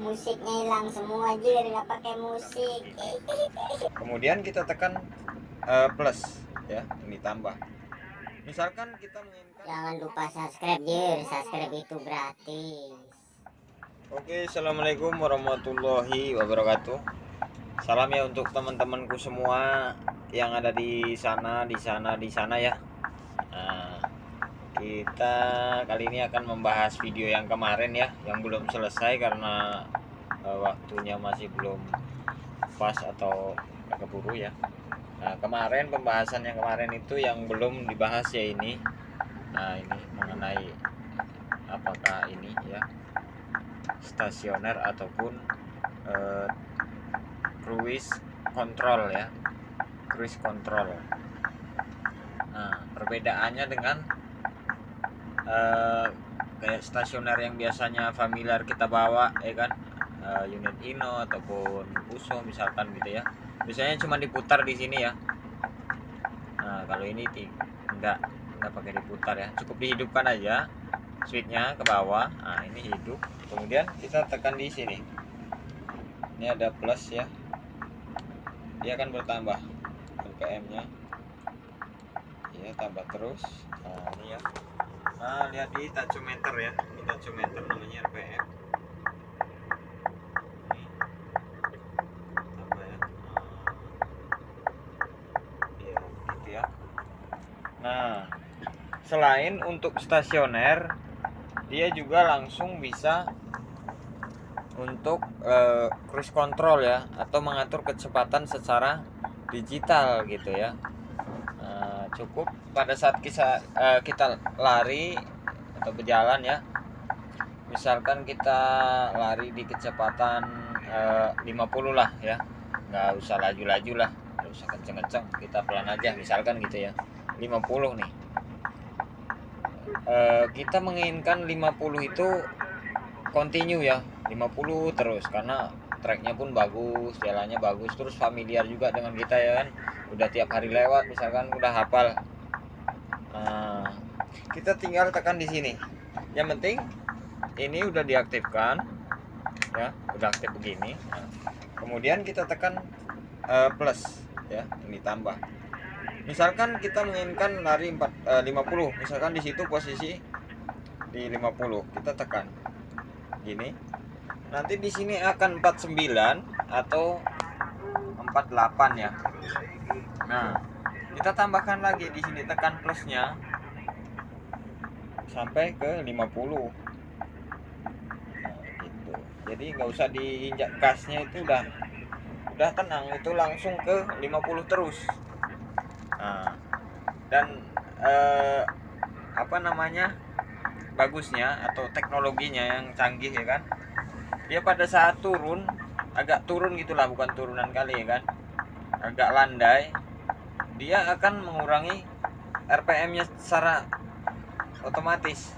musiknya hilang semua, jir, nggak pakai musik. Kemudian kita tekan plus ya, ini tambah. Misalkan kita menginginkan, Jangan lupa subscribe, jir, subscribe itu gratis. Oke, assalamualaikum warahmatullahi wabarakatuh. Salam ya untuk teman-temanku semua yang ada di sana ya. Nah, kita kali ini akan membahas video yang kemarin ya, yang belum selesai karena waktunya masih belum pas atau keburu ya. Nah, kemarin pembahasan yang kemarin itu yang belum dibahas ya ini. Nah, ini mengenai apakah ini ya stasioner ataupun cruise control ya, cruise control. Nah, perbedaannya dengan kayak stasioner yang biasanya familiar kita bawa ya kan, unit Ino ataupun Uso misalkan gitu ya, biasanya cuma diputar di sini ya. Nah, kalau ini enggak pakai diputar ya, cukup dihidupkan aja switchnya ke bawah. Nah, ini hidup, kemudian kita tekan di sini, ini ada plus ya, dia akan bertambah RPM nya ya, tambah terus. Nah, ini ya, nah lihat di tachometer ya, ini tachometer namanya RPM ini tambah ya. Iya gitu ya. Nah, selain untuk stasioner, dia juga langsung bisa untuk cruise control ya, atau mengatur kecepatan secara digital gitu ya. Cukup pada saat kita lari atau berjalan ya, misalkan kita lari di kecepatan 50 lah ya, nggak usah laju-laju lah, nggak usah kenceng-kenceng, kita pelan aja misalkan gitu ya, 50 nih. Kita menginginkan 50 itu continue ya, 50 terus, karena tracknya pun bagus, jalannya bagus, terus familiar juga dengan kita ya kan, udah tiap hari lewat misalkan, udah hafal. Nah, kita tinggal tekan di sini, yang penting ini udah diaktifkan ya, udah aktif begini. Nah, kemudian kita tekan plus ya, ini tambah. Misalkan kita menginginkan lari 50, misalkan di situ posisi di 50, kita tekan gini, nanti di sini akan 49 atau 48 ya. Nah, kita tambahkan lagi di sini, tekan plusnya sampai ke 50. Nah, gitu. Jadi nggak usah diinjak gasnya, itu udah tenang, itu langsung ke 50 terus. Nah, dan apa namanya, bagusnya atau teknologinya yang canggih ya kan, dia pada saat turun, agak turun gitulah, bukan turunan kali ya kan, agak landai, dia akan mengurangi RPM-nya secara otomatis.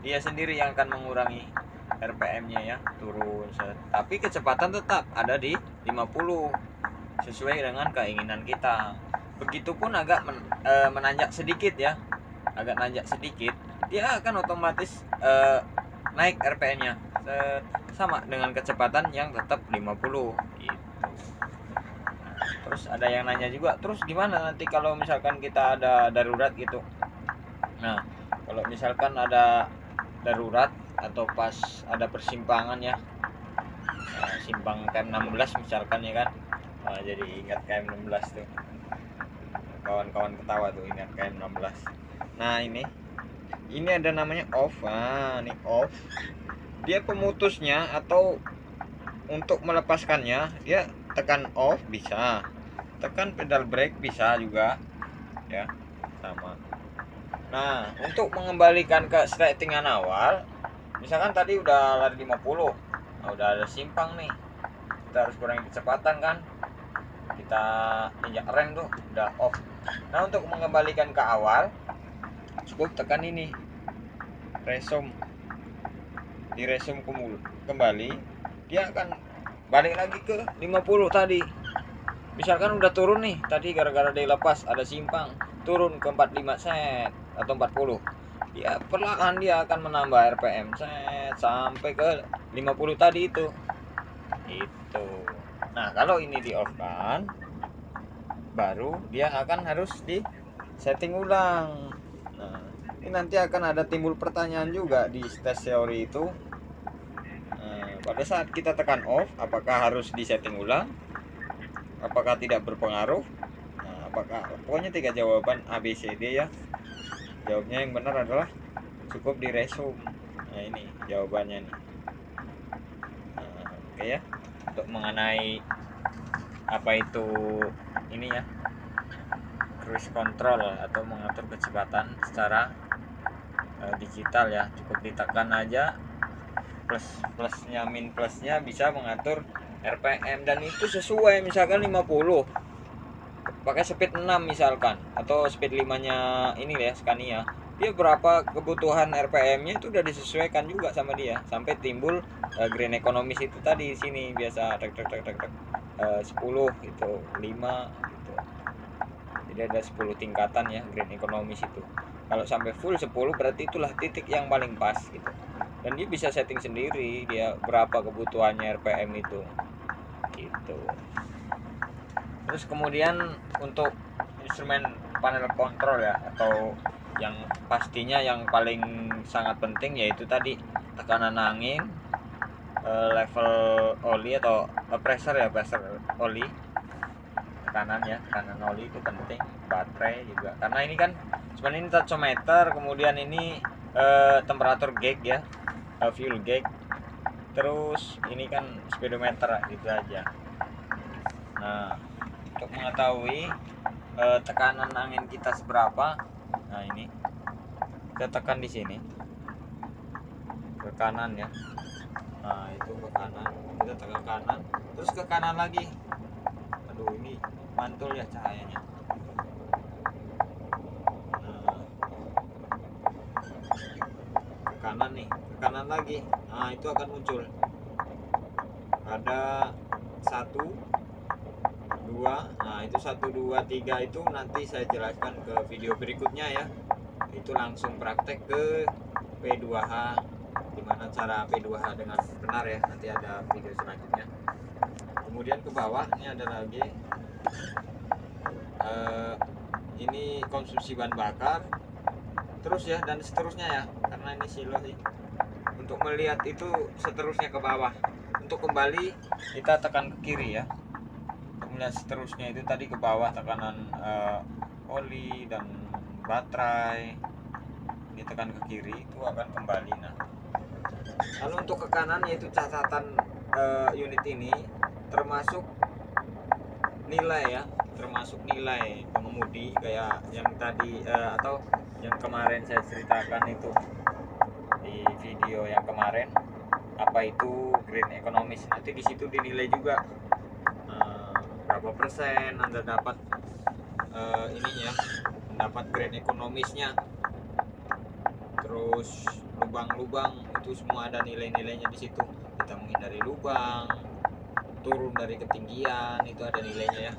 Dia sendiri yang akan mengurangi RPM-nya ya, turun, tapi kecepatan tetap ada di 50 sesuai dengan keinginan kita. Begitupun agak menanjak sedikit ya, agak nanjak sedikit, dia akan otomatis naik RPM-nya sama dengan kecepatan yang tetap 50 gitu. Terus ada yang nanya juga, terus gimana nanti kalau misalkan kita ada darurat gitu. Nah, kalau misalkan ada darurat atau pas ada persimpangan ya, simpang KM 16 misalkan ya kan, jadi ingat KM 16 tuh, kawan-kawan ketawa tuh, ingat KM 16. Nah, ini ada namanya off. Nah, ini off, dia pemutusnya atau untuk melepaskannya, dia tekan off bisa, tekan pedal brake bisa juga ya, sama. Nah, untuk mengembalikan ke settingan awal, misalkan tadi udah lari 50, nah udah ada simpang nih, kita harus kurangi kecepatan kan, kita injak rem tuh, udah off. Nah, untuk mengembalikan ke awal, cukup tekan ini resume, di resume kembali, dia akan balik lagi ke 50 tadi. Misalkan udah turun nih tadi, gara-gara dia lepas ada simpang, turun ke 45 set atau 40, ya perlahan dia akan menambah RPM set sampai ke 50 tadi itu. Nah, kalau ini di off kan, baru dia akan harus di setting ulang. Nah, ini nanti akan ada timbul pertanyaan juga di tes teori itu. Pada saat kita tekan off, apakah harus di setting ulang? Apakah tidak berpengaruh? Nah, apakah pokoknya 3 jawaban A, B, C, D ya. Jawabnya yang benar adalah cukup di resume. Nah, ini jawabannya nih. Oke ya, untuk mengenai apa itu ini ya, cruise control atau mengatur kecepatan secara digital ya, cukup ditekan aja plusnya min plusnya bisa mengatur RPM, dan itu sesuai misalkan 50 pakai speed 6 misalkan, atau speed 5 nya ini ya Scania, dia berapa kebutuhan RPM-nya itu udah disesuaikan juga sama dia, sampai timbul green economis itu tadi di sini biasa 10 itu 5 gitu. Jadi ada 10 tingkatan ya green economis itu. Kalau sampai full 10 berarti itulah titik yang paling pas gitu. Dan dia bisa setting sendiri dia berapa kebutuhannya RPM itu. Gitu. Terus kemudian untuk instrumen panel kontrol ya, atau yang pastinya yang paling sangat penting yaitu tadi tekanan angin, level oli atau pressure ya, pressure oli, tekanan oli itu penting, baterai juga karena ini kan sebenarnya ini tachometer, kemudian ini temperatur gauge ya, fuel gauge, terus ini kan speedometer gitu aja. Nah, untuk mengetahui tekanan angin kita seberapa, nah ini kita tekan di sini ke kanan ya. Nah, itu ke kanan, kita tekan kanan, terus ke kanan lagi. Aduh, ini mantul ya cahayanya. Nah, ke kanan nih, ke kanan lagi. Nah, itu akan muncul ada 1, 2. Nah, itu 1, 2, 3 itu nanti saya jelaskan ke video berikutnya ya. Itu langsung praktek ke P2H, gimana cara P2H dengan benar ya, nanti ada video selanjutnya. Kemudian ke bawah ini ada lagi ini konsumsi bahan bakar, terus ya, dan seterusnya ya, karena ini silo sih. Untuk melihat itu seterusnya ke bawah. Untuk kembali kita tekan ke kiri ya. Untuk melihat seterusnya itu tadi ke bawah tekanan oli dan baterai. Ini tekan ke kiri itu akan kembali. Nah, lalu untuk ke kanan yaitu catatan unit ini termasuk nilai ya, termasuk nilai pengemudi kayak yang tadi atau yang kemarin saya ceritakan itu di video yang kemarin, apa itu green economis. Nanti di situ dinilai juga berapa persen Anda dapat ininya, mendapat green economisnya. Terus lubang-lubang itu semua ada nilai-nilainya di situ. Kita menghindari lubang, turun dari ketinggian itu ada nilainya ya.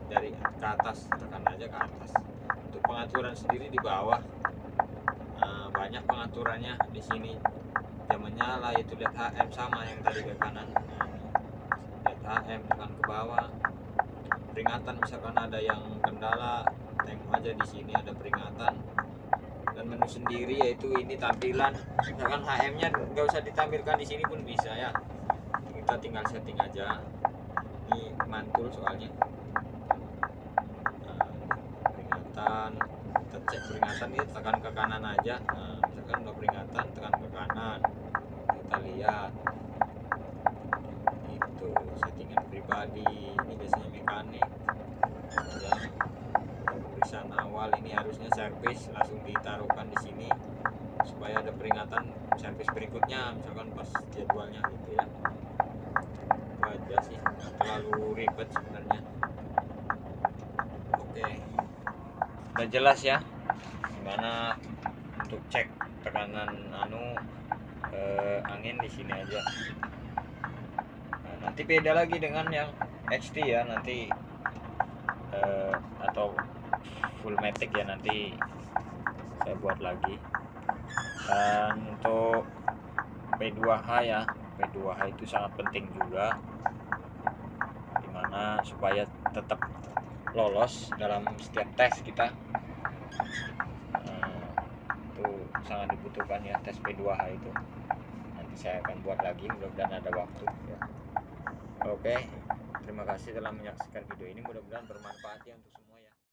Dari ke atas, tekan aja ke atas. Untuk pengaturan sendiri di bawah, banyak pengaturannya di sini. Jam menyala itu lihat HM sama yang tadi ke kanan. Lihat HM, tekan ke bawah. Peringatan misalkan ada yang kendala, tengok aja di sini ada peringatan. Dan menu sendiri yaitu ini tampilan, misalkan HM-nya nggak usah ditampilkan di sini pun bisa ya. Kita tinggal setting aja. Ini mantul soalnya. Peringatan, kita cek peringatan ini tekan ke kanan aja. Nah, misalkan udah peringatan tekan ke kanan, kita lihat itu settingan pribadi. Ini biasanya mekanik ya. Pemeriksaan awal ini harusnya servis langsung ditaruhkan di sini supaya ada peringatan servis berikutnya, misalkan pas jadwalnya gitu ya. Itu aja sih, nggak terlalu ribet sebenarnya. Oke, udah jelas ya gimana untuk cek tekanan angin di sini aja. Nah, nanti beda lagi dengan yang XT ya, nanti atau full matic ya, nanti saya buat lagi. Dan untuk P2H ya. P2H itu sangat penting juga, dimana supaya tetap lolos dalam setiap tes kita. Itu sangat dibutuhkan ya, tes P2H itu. Nanti saya akan buat lagi, mudah-mudahan ada waktu ya. Oke, terima kasih telah menyaksikan video ini, mudah-mudahan bermanfaat ya untuk semua.